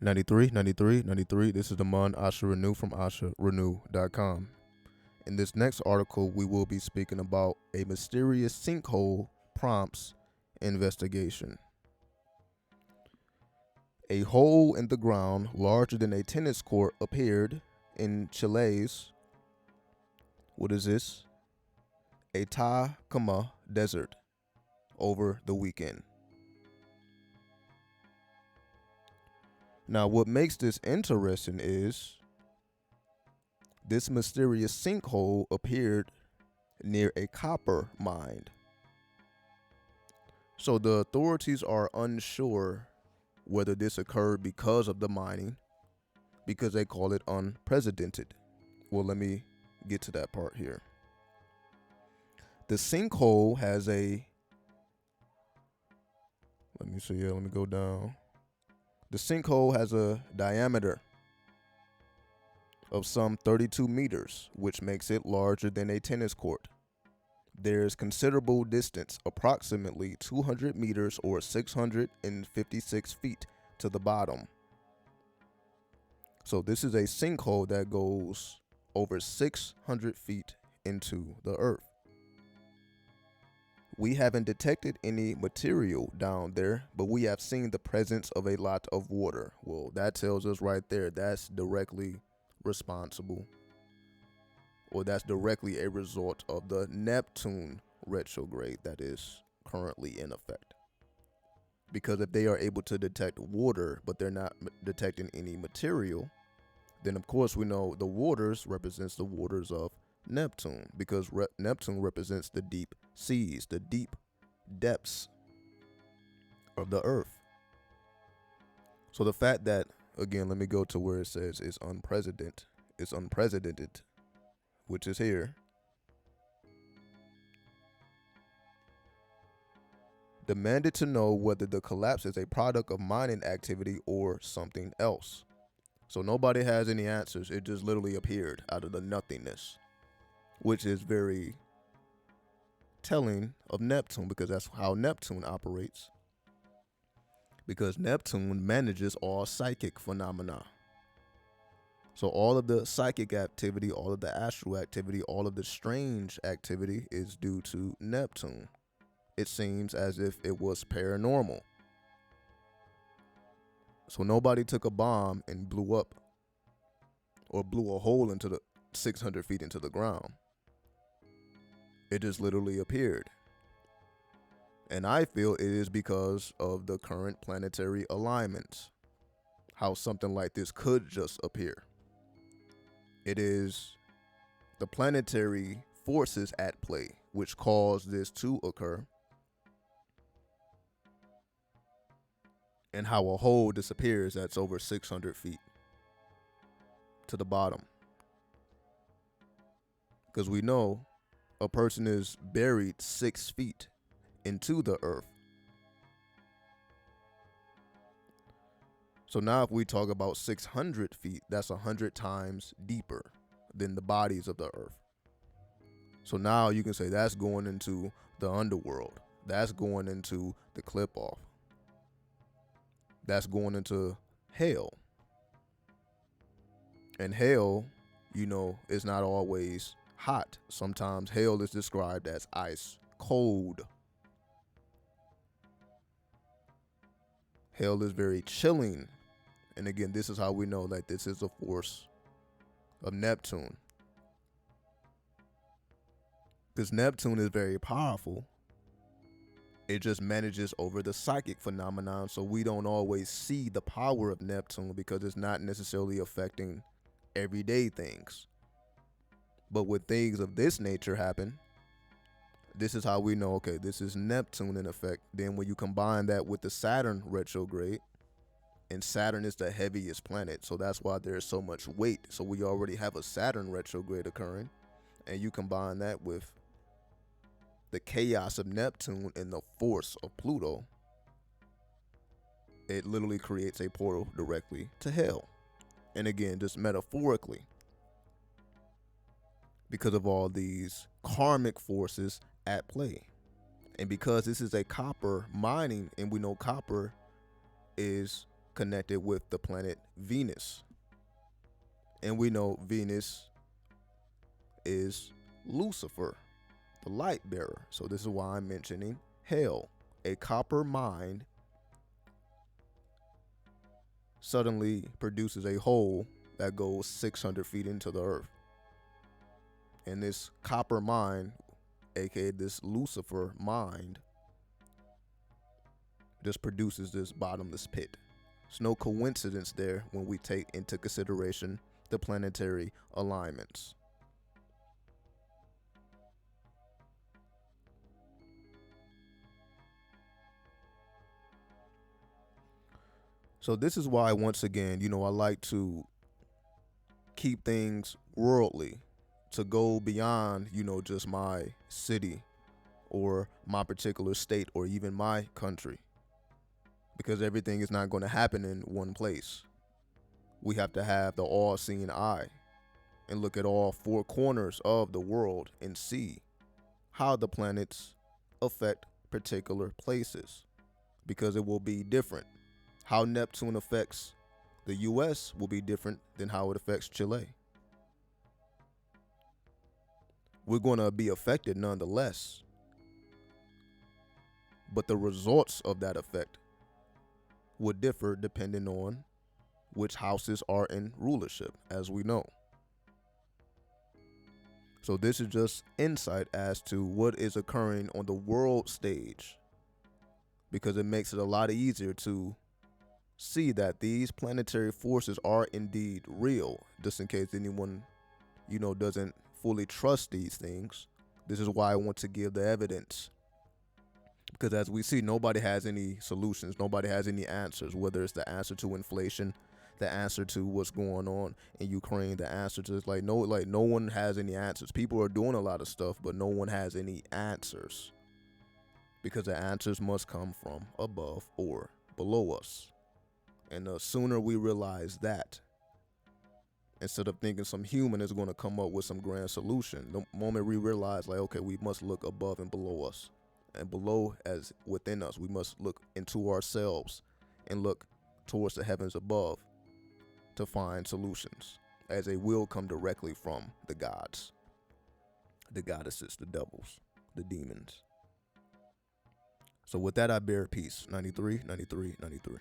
93, 93, 93. This is the Mun Asha Renew from AshaRenew.com. In this next article, we will be speaking about a mysterious sinkhole prompts investigation. A hole in the ground larger than a tennis court appeared in Chile's, what is this? Atacama Desert over the weekend. Now, what makes this interesting is this mysterious sinkhole appeared near a copper mine. So the authorities are unsure whether this occurred because of the mining, because they call it unprecedented. Well, let me get to that part here. The sinkhole has let me go down. The sinkhole has a diameter of some 32 meters, which makes it larger than a tennis court. There's considerable distance, approximately 200 meters or 656 feet to the bottom. So this is a sinkhole that goes over 600 feet into the earth. We haven't detected any material down there, but we have seen the presence of a lot of water. Well, that tells us right there that's directly responsible, or that's directly a result of the Neptune retrograde that is currently in effect. Because if they are able to detect water, but they're not detecting any material, then of course we know the waters represents the waters of Neptune, because Neptune represents the deep seas, the deep depths of the earth. So the fact that, again, let me go to where it says it's unprecedented, which is here. Demanded to know whether the collapse is a product of mining activity or something else. So nobody has any answers. It just literally appeared out of the nothingness, which is very telling of Neptune, because that's how Neptune operates. Because Neptune manages all psychic phenomena. So all of the psychic activity, all of the astral activity, all of the strange activity is due to Neptune. It seems as if it was paranormal. So nobody took a bomb and blew up or blew a hole into the 600 feet into the ground. It just literally appeared. And I feel it is because of the current planetary alignments, how something like this could just appear. It is the planetary forces at play which caused this to occur, and how a hole disappears that's over 600 feet to the bottom. Because we know a person is buried 6 feet into the earth. So now if we talk about 600 feet, that's 100 times deeper than the bodies of the earth. So now you can say that's going into the underworld. That's going into the clip off. That's going into hell. And hell, is not always hot. Sometimes hell is described as ice cold. Hell is very chilling. And again, this is how we know that this is a force of Neptune. Because Neptune is very powerful. It just manages over the psychic phenomenon, so we don't always see the power of Neptune because it's not necessarily affecting everyday things. But when things of this nature happen, this is how we know, okay, this is Neptune in effect. Then when you combine that with the Saturn retrograde, and Saturn is the heaviest planet, so that's why there's so much weight. So we already have a Saturn retrograde occurring, and you combine that with the chaos of Neptune and the force of Pluto, it literally creates a portal directly to hell. And again, just metaphorically, because of all these karmic forces at play. And because this is a copper mining, and we know copper is connected with the planet Venus. And we know Venus is Lucifer, the light bearer. So this is why I'm mentioning hell. A copper mine suddenly produces a hole that goes 600 feet into the earth. And this copper mine, aka this Lucifer mind, just produces this bottomless pit. It's no coincidence there when we take into consideration the planetary alignments. So this is why, once again, I like to keep things worldly, to go beyond, just my city or my particular state or even my country, because everything is not going to happen in one place. We have to have the all-seeing eye and look at all four corners of the world and see how the planets affect particular places, because it will be different. How Neptune affects the US will be different than how it affects Chile. We're going to be affected nonetheless, but the results of that effect would differ depending on which houses are in rulership, as we know. So this is just insight as to what is occurring on the world stage, because it makes it a lot easier to see that these planetary forces are indeed real. Just in case anyone, doesn't fully trust these things, this is why I want to give the evidence. Because as we see, nobody has any solutions. Nobody has any answers, whether it's the answer to inflation, the answer to what's going on in Ukraine, the answer to no one has any answers. People are doing a lot of stuff, but no one has any answers, because the answers must come from above or below us. And the sooner we realize that, instead of thinking some human is going to come up with some grand solution, the moment we realize, okay, we must look above and below us, and below as within us, we must look into ourselves and look towards the heavens above to find solutions, as they will come directly from the gods, the goddesses, the devils, the demons. So with that, I bear peace. 93, 93, 93.